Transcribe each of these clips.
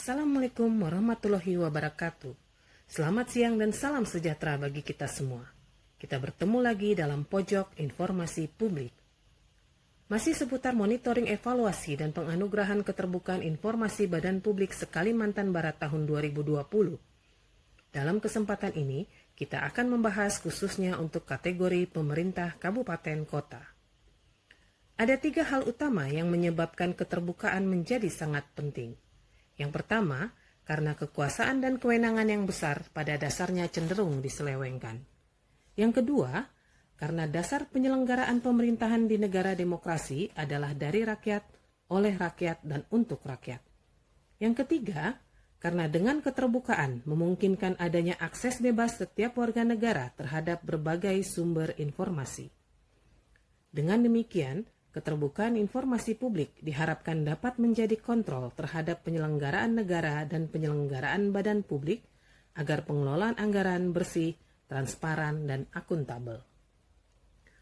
Assalamualaikum warahmatullahi wabarakatuh. Selamat siang dan salam sejahtera bagi kita semua. Kita bertemu lagi dalam Pojok Informasi Publik. Masih seputar monitoring evaluasi dan penganugerahan keterbukaan informasi Badan Publik se-Kalimantan Barat tahun 2020. Dalam kesempatan ini, kita akan membahas khususnya untuk kategori pemerintah kabupaten kota. Ada 3 hal utama yang menyebabkan keterbukaan menjadi sangat penting. Yang pertama, karena kekuasaan dan kewenangan yang besar pada dasarnya cenderung diselewengkan. Yang kedua, karena dasar penyelenggaraan pemerintahan di negara demokrasi adalah dari rakyat, oleh rakyat, dan untuk rakyat. Yang ketiga, karena dengan keterbukaan memungkinkan adanya akses bebas setiap warga negara terhadap berbagai sumber informasi. Dengan demikian, keterbukaan informasi publik diharapkan dapat menjadi kontrol terhadap penyelenggaraan negara dan penyelenggaraan badan publik agar pengelolaan anggaran bersih, transparan, dan akuntabel.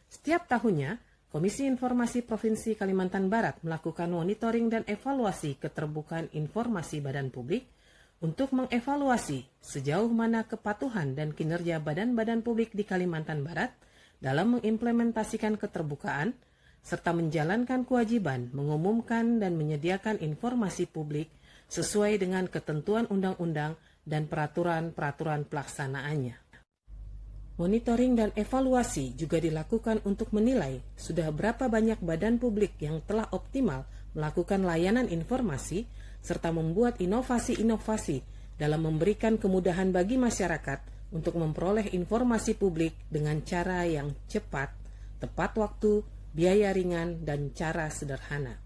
Setiap tahunnya, Komisi Informasi Provinsi Kalimantan Barat melakukan monitoring dan evaluasi keterbukaan informasi badan publik untuk mengevaluasi sejauh mana kepatuhan dan kinerja badan-badan publik di Kalimantan Barat dalam mengimplementasikan keterbukaan, serta menjalankan kewajiban mengumumkan dan menyediakan informasi publik sesuai dengan ketentuan undang-undang dan peraturan-peraturan pelaksanaannya. Monitoring dan evaluasi juga dilakukan untuk menilai sudah berapa banyak badan publik yang telah optimal melakukan layanan informasi serta membuat inovasi-inovasi dalam memberikan kemudahan bagi masyarakat untuk memperoleh informasi publik dengan cara yang cepat, tepat waktu, biaya ringan, dan cara sederhana.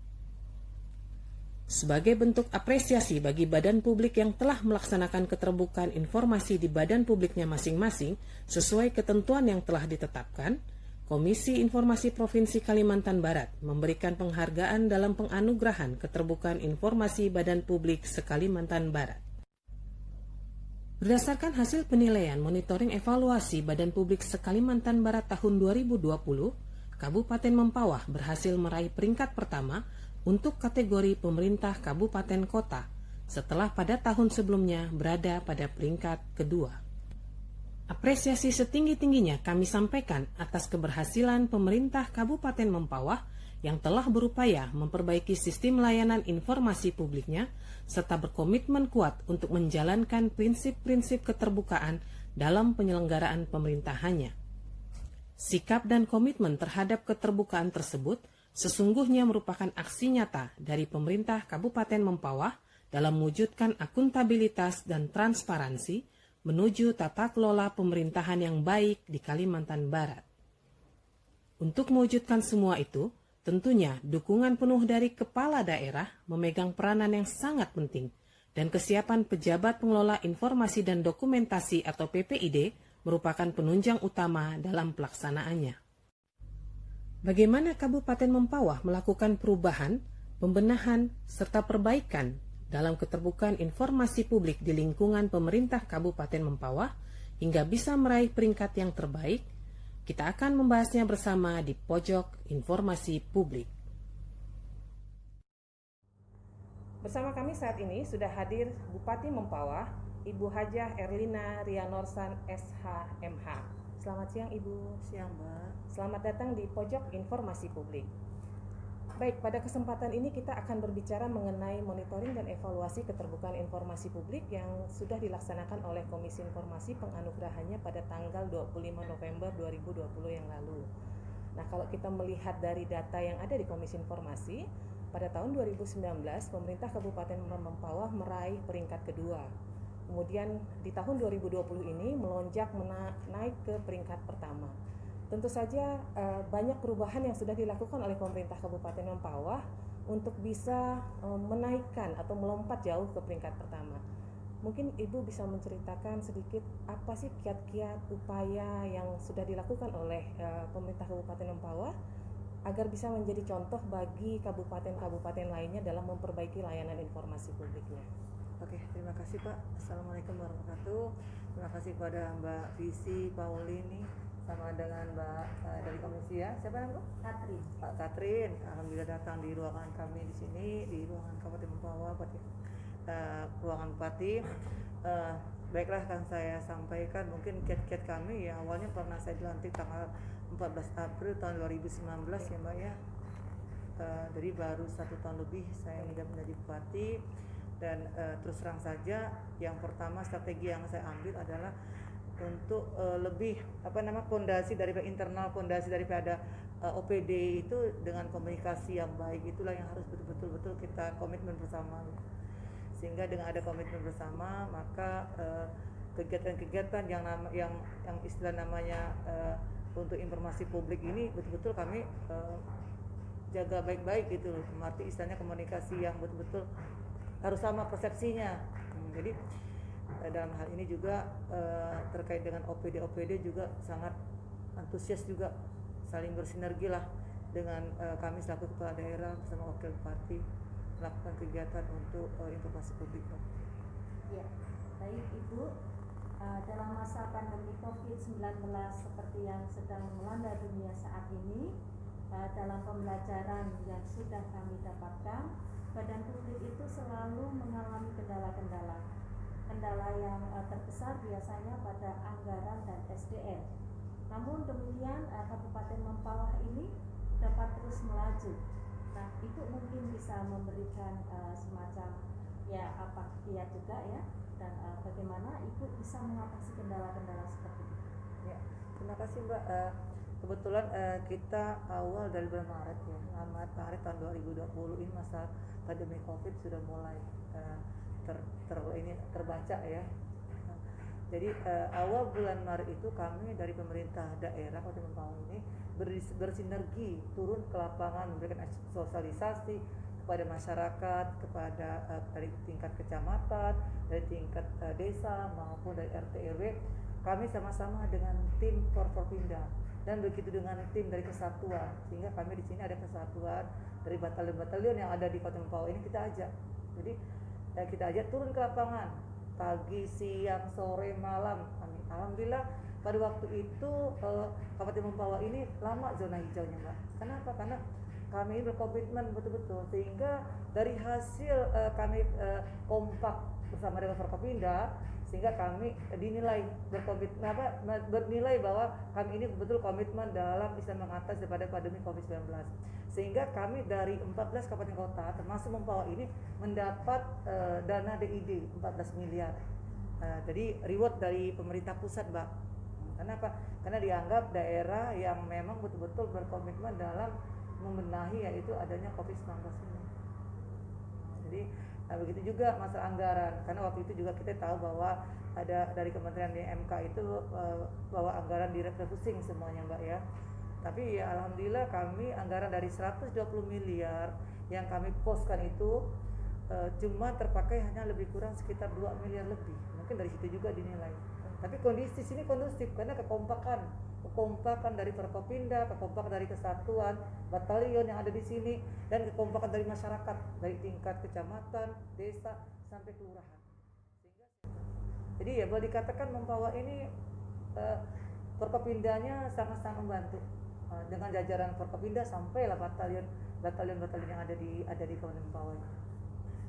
Sebagai bentuk apresiasi bagi badan publik yang telah melaksanakan keterbukaan informasi di badan publiknya masing-masing sesuai ketentuan yang telah ditetapkan, Komisi Informasi Provinsi Kalimantan Barat memberikan penghargaan dalam penganugerahan keterbukaan informasi badan publik se-Kalimantan Barat. Berdasarkan hasil penilaian monitoring evaluasi Badan Publik se-Kalimantan Barat tahun 2020, Kabupaten Mempawah berhasil meraih peringkat pertama untuk kategori pemerintah kabupaten kota setelah pada tahun sebelumnya berada pada peringkat kedua. Apresiasi setinggi-tingginya kami sampaikan atas keberhasilan pemerintah Kabupaten Mempawah yang telah berupaya memperbaiki sistem layanan informasi publiknya serta berkomitmen kuat untuk menjalankan prinsip-prinsip keterbukaan dalam penyelenggaraan pemerintahannya. Sikap dan komitmen terhadap keterbukaan tersebut sesungguhnya merupakan aksi nyata dari pemerintah Kabupaten Mempawah dalam mewujudkan akuntabilitas dan transparansi menuju tata kelola pemerintahan yang baik di Kalimantan Barat. Untuk mewujudkan semua itu, tentunya dukungan penuh dari kepala daerah memegang peranan yang sangat penting dan kesiapan pejabat pengelola informasi dan dokumentasi atau PPID merupakan penunjang utama dalam pelaksanaannya. Bagaimana Kabupaten Mempawah melakukan perubahan, pembenahan, serta perbaikan dalam keterbukaan informasi publik di lingkungan pemerintah Kabupaten Mempawah hingga bisa meraih peringkat yang terbaik? Kita akan membahasnya bersama di Pojok Informasi Publik. Bersama kami saat ini sudah hadir Bupati Mempawah, Ibu Hajah Erlina Rianorsan SH.MH. Selamat siang Ibu. Siang Mbak. Selamat datang di Pojok Informasi Publik. Baik, pada kesempatan ini kita akan berbicara mengenai monitoring dan evaluasi keterbukaan informasi publik yang sudah dilaksanakan oleh Komisi Informasi penganugerahannya pada tanggal 25 November 2020 yang lalu. Nah, kalau kita melihat dari data yang ada di Komisi Informasi, pada tahun 2019 pemerintah Kabupaten Mempawah meraih peringkat kedua. Kemudian di tahun 2020 ini melonjak naik ke peringkat pertama. Tentu saja banyak perubahan yang sudah dilakukan oleh pemerintah Kabupaten Mempawah untuk bisa menaikkan atau melompat jauh ke peringkat pertama. Mungkin Ibu bisa menceritakan sedikit apa sih kiat-kiat upaya yang sudah dilakukan oleh pemerintah Kabupaten Mempawah agar bisa menjadi contoh bagi kabupaten-kabupaten lainnya dalam memperbaiki layanan informasi publiknya. Oke, terima kasih Pak. Assalamualaikum warahmatullahi wabarakatuh. Terima kasih kepada Mbak Visi Paulini sama dengan Mbak dari komisi ya. Siapa namanya? Katrin. Pak Katrin. Alhamdulillah datang di ruangan kami di sini di ruangan Kabupaten Mempawah. ruangan Bupati. Baiklah, akan saya sampaikan mungkin kiat-kiat kami ya. Awalnya pernah saya dilantik tanggal 14 April tahun 2019 ya Mbak ya. Jadi baru 1 tahun lebih saya menjadi Bupati. Dan terus terang saja, yang pertama strategi yang saya ambil adalah untuk lebih fondasi daripada internal, fondasi daripada OPD itu dengan komunikasi yang baik. Itulah yang harus betul-betul kita komitmen bersama. Sehingga dengan ada komitmen bersama, maka kegiatan-kegiatan yang istilah namanya untuk informasi publik ini betul-betul kami jaga baik-baik gitu loh. Arti istilahnya komunikasi yang betul-betul harus sama persepsinya. Jadi dalam hal ini juga terkait dengan OPD juga sangat antusias juga, saling bersinergi lah dengan kami selaku kepala daerah bersama wakil bupati melakukan kegiatan untuk informasi publik. Ya, baik Ibu. Dalam masa pandemi COVID-19 seperti yang sedang melanda dunia saat ini, dalam pembelajaran yang sudah kami dapatkan, badan publik itu selalu mengalami kendala-kendala. Kendala yang terbesar biasanya pada anggaran dan SDM. Namun demikian, Kabupaten Mempawah ini dapat terus melaju. Nah, Ibu mungkin bisa memberikan semacam kiat juga ya, dan bagaimana Ibu bisa mengatasi kendala-kendala seperti itu. Ya, terima kasih Mbak. Kebetulan kita awal dari bulan Maret ya, Maret tahun 2020 ini masa pandemi COVID sudah mulai terbaca ya. Jadi awal bulan Maret itu kami dari pemerintah daerah Kabupaten Mempawah ini bersinergi turun ke lapangan, memberikan sosialisasi kepada masyarakat, kepada dari tingkat kecamatan, dari tingkat desa maupun dari RT RW. Kami sama-sama dengan tim Forkopimda dan begitu dengan tim dari kesatuan, sehingga kami di sini ada kesatuan dari batalion-batalion yang ada di Kabupaten Mempawah ini kita ajak. Jadi kita ajak turun ke lapangan pagi, siang, sore, malam. Alhamdulillah pada waktu itu Kabupaten Mempawah ini lama zona hijaunya Mbak. Kenapa? Karena kami berkomitmen betul-betul, sehingga dari hasil kami kompak bersama dengan Forkopimda, sehingga kami dinilai bernilai bahwa kami ini betul komitmen dalam bisa mengatasi daripada pandemi COVID-19. Sehingga kami dari 14 kabupaten kota termasuk Mempawah ini mendapat dana DID 14 miliar. Jadi reward dari pemerintah pusat, Mbak. Kenapa? Karena dianggap daerah yang memang betul-betul berkomitmen dalam membenahi yaitu adanya COVID-19 ini. Jadi begitu juga masalah anggaran, karena waktu itu juga kita tahu bahwa ada dari Kementerian MK itu bahwa anggaran direfusing semuanya Mbak ya. Tapi ya alhamdulillah kami anggaran dari 120 miliar yang kami poskan itu cuma terpakai hanya lebih kurang sekitar 2 miliar lebih. Mungkin dari situ juga dinilai. Tapi kondisi sini kondusif karena kekompakan dari Forkopimda, kekompakan dari kesatuan, batalion yang ada di sini, dan kekompakan dari masyarakat dari tingkat kecamatan, desa sampai kelurahan. Jadi ya boleh dikatakan Mempawah ini Forkopimdanya sangat-sangat membantu dengan jajaran Forkopimda sampailah batalion yang ada di Kabupaten Mempawah.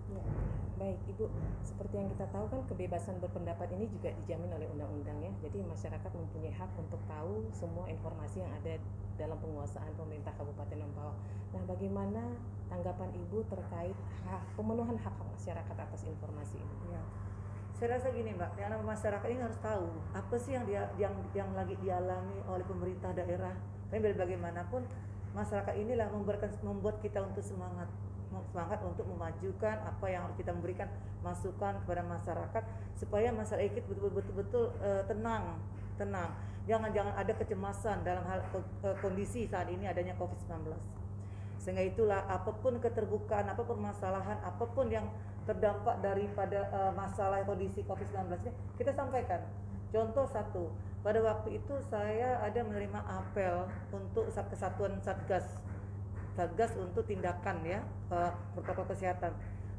Ya, baik Ibu, seperti yang kita tahu kan kebebasan berpendapat ini juga dijamin oleh undang-undang ya. Jadi masyarakat mempunyai hak untuk tahu semua informasi yang ada dalam penguasaan pemerintah Kabupaten Mempawah. Nah, bagaimana tanggapan Ibu terkait pemenuhan hak masyarakat atas informasi ini? Ya. Saya rasa gini Mbak, yang namanya masyarakat ini harus tahu apa sih yang lagi dialami oleh pemerintah daerah. Tapi bagaimanapun masyarakat inilah membuat kita untuk semangat untuk memajukan apa yang harus kita memberikan masukan kepada masyarakat supaya masyarakat betul-betul tenang. Jangan ada kecemasan dalam hal kondisi saat ini adanya COVID-19. Sehingga itulah apapun keterbukaan, apapun masalahan, apapun yang terdampak daripada masalah kondisi COVID-19 ini kita sampaikan. Contoh satu, pada waktu itu saya ada menerima apel untuk kesatuan Satgas untuk tindakan ya protokol kesehatan.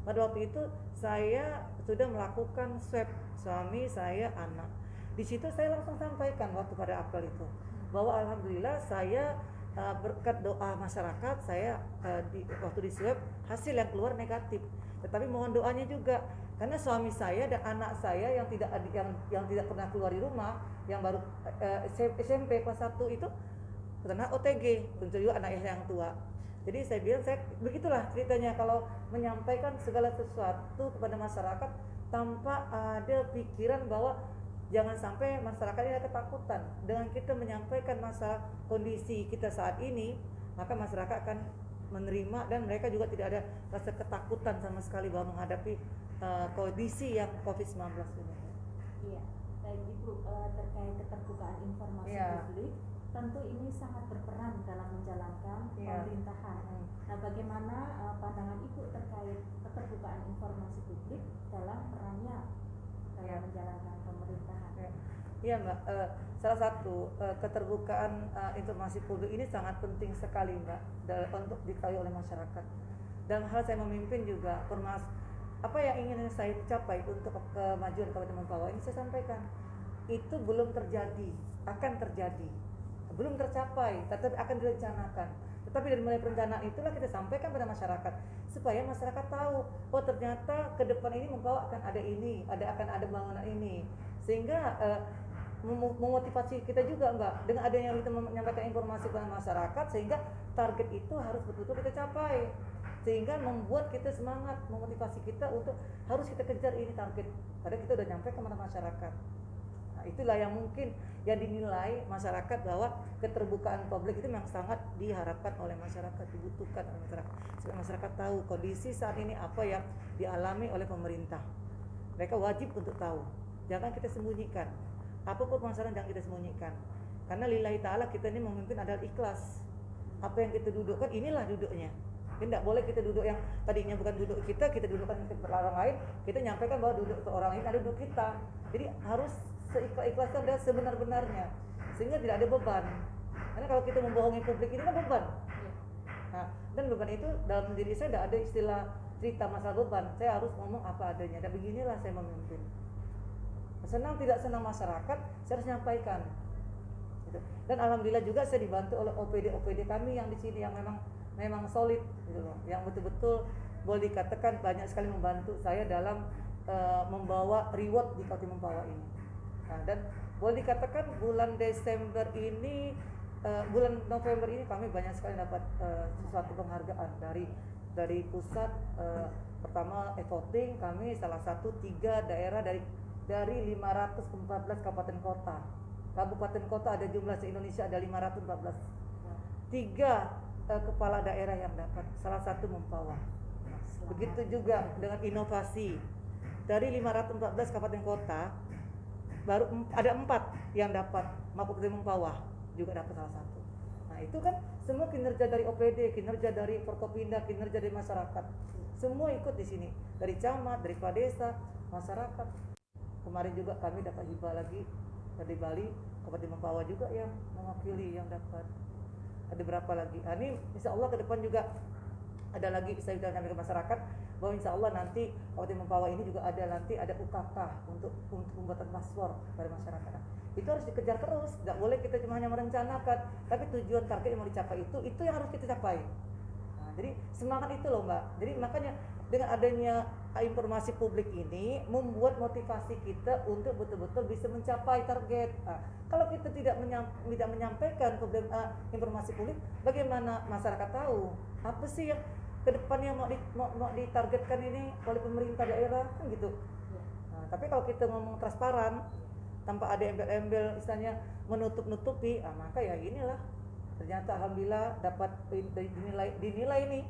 Pada waktu itu saya sudah melakukan swab suami saya, anak. Di situ saya langsung sampaikan waktu pada apel itu bahwa alhamdulillah saya berkat doa masyarakat saya waktu di swab hasil yang keluar negatif. Tetapi mohon doanya juga karena suami saya dan anak saya yang tidak pernah keluar di rumah, yang baru SMP kelas 1 itu kena OTG, tentu juga anaknya yang tua. Jadi saya bilang, begitulah ceritanya kalau menyampaikan segala sesuatu kepada masyarakat tanpa ada pikiran bahwa jangan sampai masyarakat ini ada ketakutan. Dengan kita menyampaikan masalah kondisi kita saat ini, maka masyarakat akan menerima dan mereka juga tidak ada rasa ketakutan sama sekali bahwa menghadapi kondisi yang COVID-19 ini. Iya, baik Ibu, terkait keterbukaan informasi publik, tentu ini sangat berperan dalam menjalankan pemerintahan. Nah, bagaimana pandangan Ibu terkait keterbukaan informasi publik dalam perannya dalam menjalankan pemerintahan? Iya Mbak, salah satu keterbukaan informasi publik ini sangat penting sekali Mbak untuk diketahui oleh masyarakat. Dalam hal saya memimpin juga, apa yang ingin saya capai untuk kemajuan Kabupaten Mempawah ini saya sampaikan. Itu belum terjadi, akan terjadi. Belum tercapai, tetapi akan direncanakan. Tetapi dari mulai perencanaan itulah kita sampaikan pada masyarakat supaya masyarakat tahu, oh ternyata ke depan ini Mempawah akan ada ini, akan ada bangunan ini. Sehingga memotivasi kita juga Mbak dengan adanya kita menyampaikan informasi kepada masyarakat, sehingga target itu harus betul-betul kita capai, sehingga membuat kita semangat, memotivasi kita untuk harus kita kejar ini target padahal kita udah nyampe kepada masyarakat. Nah, itulah yang mungkin yang dinilai masyarakat bahwa keterbukaan publik itu memang sangat diharapkan oleh masyarakat, dibutuhkan oleh masyarakat supaya masyarakat tahu kondisi saat ini apa yang dialami oleh pemerintah. Mereka wajib untuk tahu, jangan kita sembunyikan. Apapun masalah jangan kita sembunyikan. Karena lillahi ta'ala kita ini memimpin adalah ikhlas. Apa yang kita dudukkan inilah duduknya. Tidak boleh kita duduk yang tadinya bukan duduk kita dudukkan ke orang lain, kita nyampaikan bahwa duduk ke orang lain ada duduk kita. Jadi harus seikhlas-ikhlasnya dan sebenar-benarnya, sehingga tidak ada beban. Karena kalau kita membohongi publik ini kan beban. Nah, dan beban itu dalam diri saya tidak ada istilah cerita masalah beban. Saya harus ngomong apa adanya. Dan beginilah saya memimpin. Senang tidak senang masyarakat, saya harus nyampaikan. Dan alhamdulillah juga saya dibantu oleh OPD kami yang di sini yang memang solid, gitu loh. Yang betul-betul boleh dikatakan banyak sekali membantu saya dalam membawa reward di Kabupaten Mempawah ini. Nah, dan boleh dikatakan bulan Desember ini, bulan November ini kami banyak sekali dapat sesuatu penghargaan dari pusat. Pertama voting kami salah satu 3 daerah dari 514 kabupaten kota. Kabupaten kota ada jumlah se-Indonesia ada 514. 3 kepala daerah yang dapat, salah satu Mempawah. Begitu juga dengan inovasi. Dari 514 kabupaten kota baru ada 4 yang dapat, Kabupaten Mempawah juga dapat salah satu. Nah, itu kan semua kinerja dari OPD, kinerja dari Forkopimda, kinerja dari masyarakat. Semua ikut di sini, dari camat, dari kepala desa, masyarakat. Kemarin juga kami dapat hibah lagi dari Bali, Kabupaten Mempawah juga yang mewakili yang dapat. Ada berapa lagi? Nah, ini insya Allah ke depan juga ada lagi saya sudah sampaikan ke masyarakat bahwa insya Allah nanti Kabupaten Mempawah ini juga ada UKK untuk pembuatan paspor pada masyarakat. Itu harus dikejar terus, tidak boleh kita cuma hanya merencanakan, tapi tujuan target yang mau dicapai itu yang harus kita capai. Nah, jadi semangat itu loh Mbak. Jadi makanya dengan adanya informasi publik ini membuat motivasi kita untuk betul-betul bisa mencapai target. Nah, kalau kita tidak menyampaikan informasi publik, bagaimana masyarakat tahu apa sih yang kedepannya mau ditargetkan ini oleh pemerintah daerah kan gitu. Nah, tapi kalau kita ngomong transparan tanpa ada embel-embel istilahnya menutup-nutupi, maka ya inilah ternyata alhamdulillah dapat dinilai nih.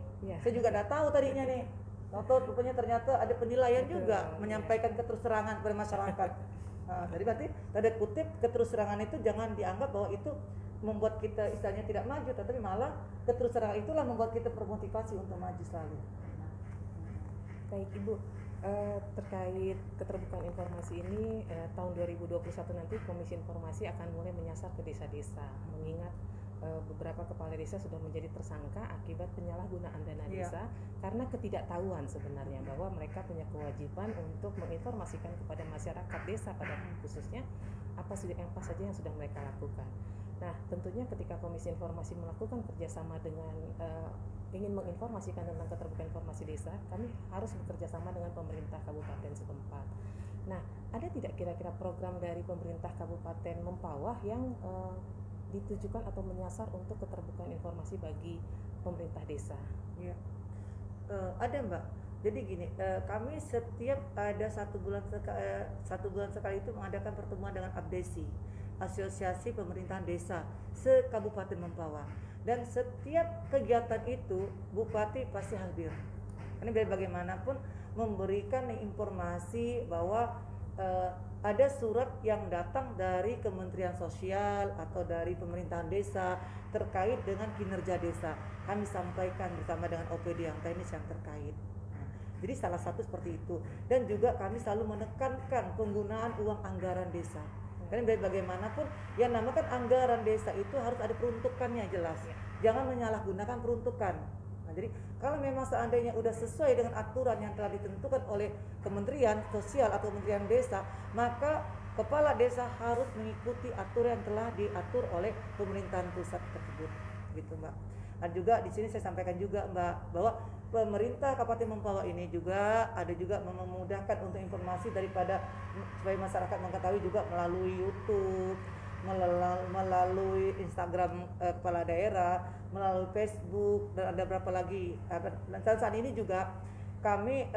Saya juga tidak tahu tadinya nih. Tahu rupanya ternyata ada penilaian juga menyampaikan keterus-terangan kepada masyarakat. Nah, jadi berarti tanda kutip keterus-terangan itu jangan dianggap bahwa itu membuat kita istilahnya tidak maju, tetapi malah keterus-terangan itulah membuat kita termotivasi untuk maju selalu. Baik Ibu, terkait keterbukaan informasi ini tahun 2021 nanti Komisi Informasi akan mulai menyasar ke desa-desa, mengingat beberapa kepala desa sudah menjadi tersangka akibat penyalahgunaan dana desa karena ketidaktahuan sebenarnya bahwa mereka punya kewajiban untuk menginformasikan kepada masyarakat desa pada khususnya apa saja yang sudah mereka lakukan. Nah, tentunya ketika Komisi Informasi melakukan kerjasama dengan ingin menginformasikan tentang keterbukaan informasi desa, kami harus bekerja sama dengan pemerintah kabupaten setempat. Nah, ada tidak kira-kira program dari pemerintah Kabupaten Mempawah yang ditujukan atau menyasar untuk keterbukaan informasi bagi pemerintah desa? Ya. Ada Mbak. Jadi gini, kami setiap ada satu bulan sekali itu mengadakan pertemuan dengan APDESI, Asosiasi Pemerintahan Desa se-Kabupaten Mempawah. Dan setiap kegiatan itu Bupati pasti hadir. Ini biar bagaimanapun memberikan informasi bahwa ada surat yang datang dari Kementerian Sosial atau dari pemerintahan desa terkait dengan kinerja desa. Kami sampaikan bersama dengan OPD yang teknis yang terkait. Jadi salah satu seperti itu. Dan juga kami selalu menekankan penggunaan uang anggaran desa. Karena bagaimanapun yang namakan anggaran desa itu harus ada peruntukannya jelas. Jangan menyalahgunakan peruntukan. Nah, jadi kalau memang seandainya udah sesuai dengan aturan yang telah ditentukan oleh Kementerian Sosial atau Kementerian Desa, maka kepala desa harus mengikuti aturan yang telah diatur oleh pemerintahan pusat tersebut, gitu Mbak. Dan juga di sini saya sampaikan juga Mbak bahwa pemerintah Kabupaten Mempawah ini juga ada juga memudahkan untuk informasi daripada supaya masyarakat mengetahui juga melalui YouTube, melalui Instagram kepala daerah, melalui Facebook, dan ada berapa lagi. Dan saat ini juga kami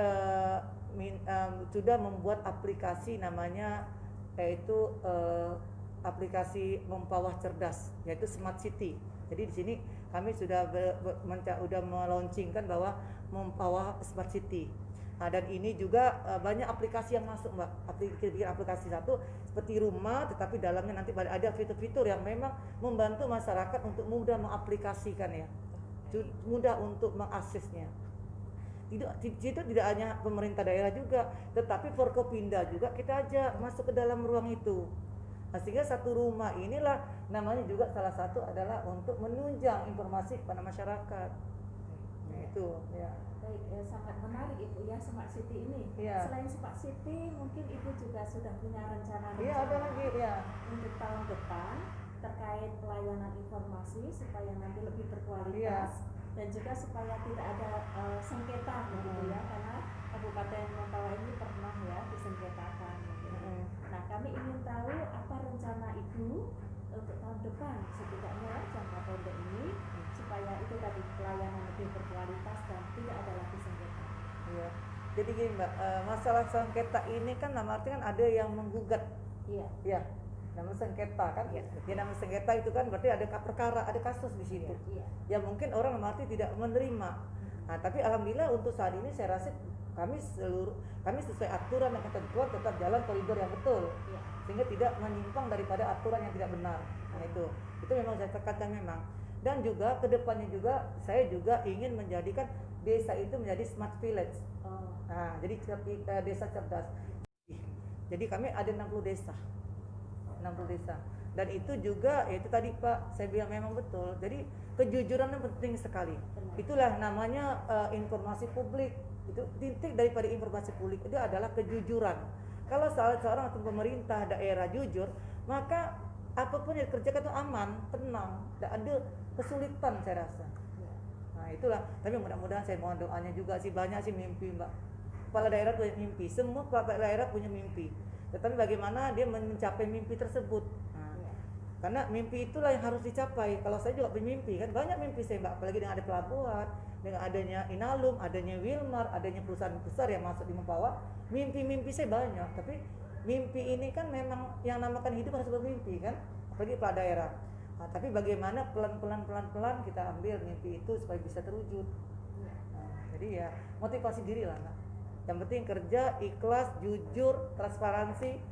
sudah membuat aplikasi namanya yaitu aplikasi Mempawah Cerdas, yaitu Smart City. Jadi di sini kami sudah melaunchingkan bahwa Mempawah Smart City. Nah, dan ini juga banyak aplikasi yang masuk Mbak. Aplikasi satu seperti rumah, tetapi dalamnya nanti ada fitur-fitur yang memang membantu masyarakat untuk mudah mengaplikasikan ya, mudah untuk mengaksesnya. Itu tidak hanya pemerintah daerah juga, tetapi Forkopimda juga kita ajak masuk ke dalam ruang itu. Nah, sehingga satu rumah inilah namanya juga salah satu adalah untuk menunjang informasi kepada masyarakat. Nah, itu ya. Baik, sangat menarik Ibu ya Smart City ini. Ya. Selain Smart City, mungkin Ibu juga sudah punya rencana Iya, ada lagi ya. untuk tahun depan terkait pelayanan informasi supaya nanti lebih berkualitas. Iya. Dan juga supaya tidak ada sengketa begitu ya, karena Kabupaten Mempawah ini pernah ya disengketakan. Nah, kami ingin tahu apa rencana Ibu untuk tahun depan, setidaknya jangka pendek ini, supaya itu tadi pelayanan lebih berkualitas dan tidak ada lagi sengketa. Iya. Jadi gini Mbak, masalah sengketa ini kan nama artinya kan ada yang menggugat. Iya. Ya. Nama sengketa kan? Ya, nama sengketa itu kan berarti ada perkara, ada kasus di situ. Iya. Ya mungkin orang arti tidak menerima. Nah, tapi alhamdulillah untuk saat ini saya rasa kami sesuai aturan yang ketentuan tetap jalan koridor yang betul. Iya. Sehingga tidak menyimpang daripada aturan yang tidak benar. Nah, itu memang saya tekankan memang. Dan juga kedepannya juga saya juga ingin menjadikan desa itu menjadi smart village. Nah, jadi desa cerdas. Jadi kami ada 60 desa. Dan itu juga itu tadi Pak saya bilang memang betul. Jadi kejujuran itu penting sekali. Itulah namanya informasi publik. Itu titik daripada informasi publik itu adalah kejujuran. Kalau seorang atau pemerintah daerah jujur, maka apapun yang dikerjakan itu aman, tenang, tidak ada kesulitan saya rasa. Nah, itulah. Tapi mudah-mudahan saya mohon doanya juga sih, banyak sih mimpi Mbak. Kepala daerah punya mimpi, semua kepala daerah punya mimpi. Tetapi bagaimana dia mencapai mimpi tersebut? Nah, karena mimpi itulah yang harus dicapai. Kalau saya juga punya mimpi kan, banyak mimpi saya Mbak, apalagi dengan ada pelabuhan, dengan adanya Inalum, adanya Wilmar, adanya perusahaan besar yang masuk di Mempawah, mimpi-mimpi saya banyak. Tapi mimpi ini kan memang yang namakan hidup harus bermimpi kan, apalagi kepala daerah. Nah, tapi bagaimana pelan-pelan kita ambil mimpi itu supaya bisa terwujud. Nah, jadi ya motivasi diri lah Mbak. Yang penting kerja, ikhlas, jujur, transparansi,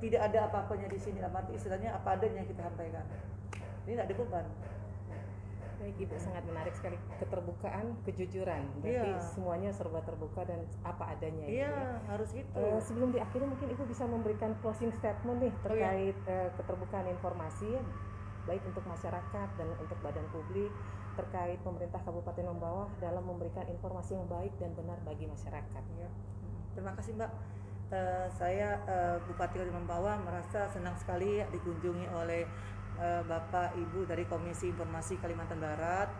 tidak ada apa-apanya di sini. Arti istilahnya apa adanya kita sampaikan. Ini tidak ada beban. Baik Ibu, sangat menarik sekali keterbukaan, kejujuran. Berarti semuanya serba terbuka dan apa adanya. Iya, harus gitu. Sebelum diakhiri mungkin Ibu bisa memberikan closing statement nih terkait keterbukaan informasi, baik untuk masyarakat dan untuk badan publik, terkait pemerintah Kabupaten Mempawah dalam memberikan informasi yang baik dan benar bagi masyarakat. Ya. Terima kasih Mbak. Saya Bupati Kabupaten Mempawah merasa senang sekali dikunjungi oleh Bapak Ibu dari Komisi Informasi Kalimantan Barat.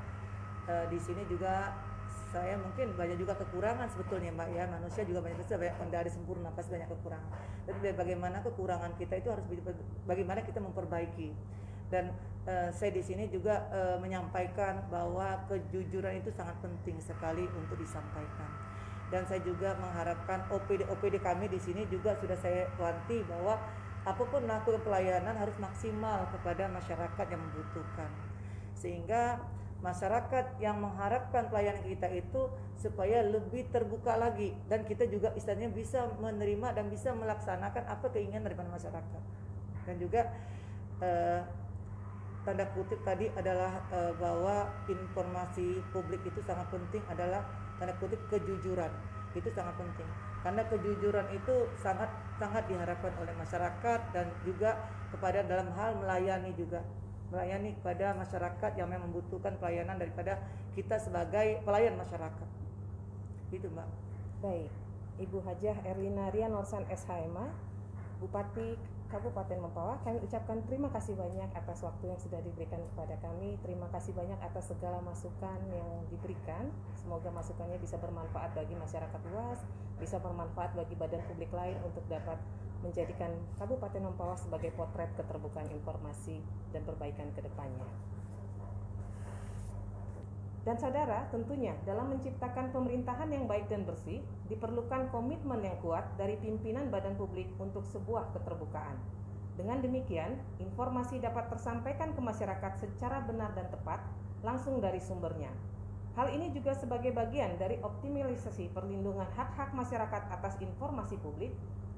Di sini juga saya mungkin banyak juga kekurangan sebetulnya Mbak ya, manusia juga banyak dari sempurna pasti banyak kekurangan. Tapi bagaimana kekurangan kita itu harus bagaimana kita memperbaiki. Dan saya di sini juga menyampaikan bahwa kejujuran itu sangat penting sekali untuk disampaikan. Dan saya juga mengharapkan OPD kami di sini juga sudah saya wanti bahwa apapun melakukan pelayanan harus maksimal kepada masyarakat yang membutuhkan. Sehingga masyarakat yang mengharapkan pelayanan kita itu supaya lebih terbuka lagi dan kita juga istilahnya bisa menerima dan bisa melaksanakan apa keinginan daripada masyarakat. Dan juga tanda kutip tadi adalah bahwa informasi publik itu sangat penting adalah tanda kutip kejujuran. Itu sangat penting karena kejujuran itu sangat diharapkan oleh masyarakat dan juga kepada dalam hal melayani kepada masyarakat yang memang membutuhkan pelayanan daripada kita sebagai pelayan masyarakat. Gitu Mbak. Baik, Ibu Hajah Erlina Rianolsan SHMA, Bupati Kabupaten Mempawah, kami ucapkan terima kasih banyak atas waktu yang sudah diberikan kepada kami. Terima kasih banyak atas segala masukan yang diberikan. Semoga masukannya bisa bermanfaat bagi masyarakat luas, bisa bermanfaat bagi badan publik lain untuk dapat menjadikan Kabupaten Mempawah sebagai potret keterbukaan informasi dan perbaikan ke depannya. Dan saudara, tentunya dalam menciptakan pemerintahan yang baik dan bersih, diperlukan komitmen yang kuat dari pimpinan badan publik untuk sebuah keterbukaan. Dengan demikian, informasi dapat tersampaikan ke masyarakat secara benar dan tepat, langsung dari sumbernya. Hal ini juga sebagai bagian dari optimalisasi perlindungan hak-hak masyarakat atas informasi publik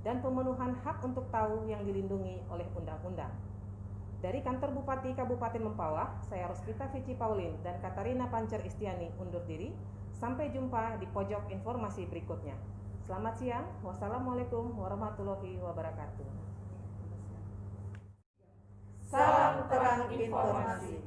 dan pemenuhan hak untuk tahu yang dilindungi oleh undang-undang. Dari kantor Bupati Kabupaten Mempawah, saya Rospita Vici Paulin dan Katarina Pancer Istiani undur diri. Sampai jumpa di pojok informasi berikutnya. Selamat siang. Wassalamualaikum warahmatullahi wabarakatuh. Salam terang informasi.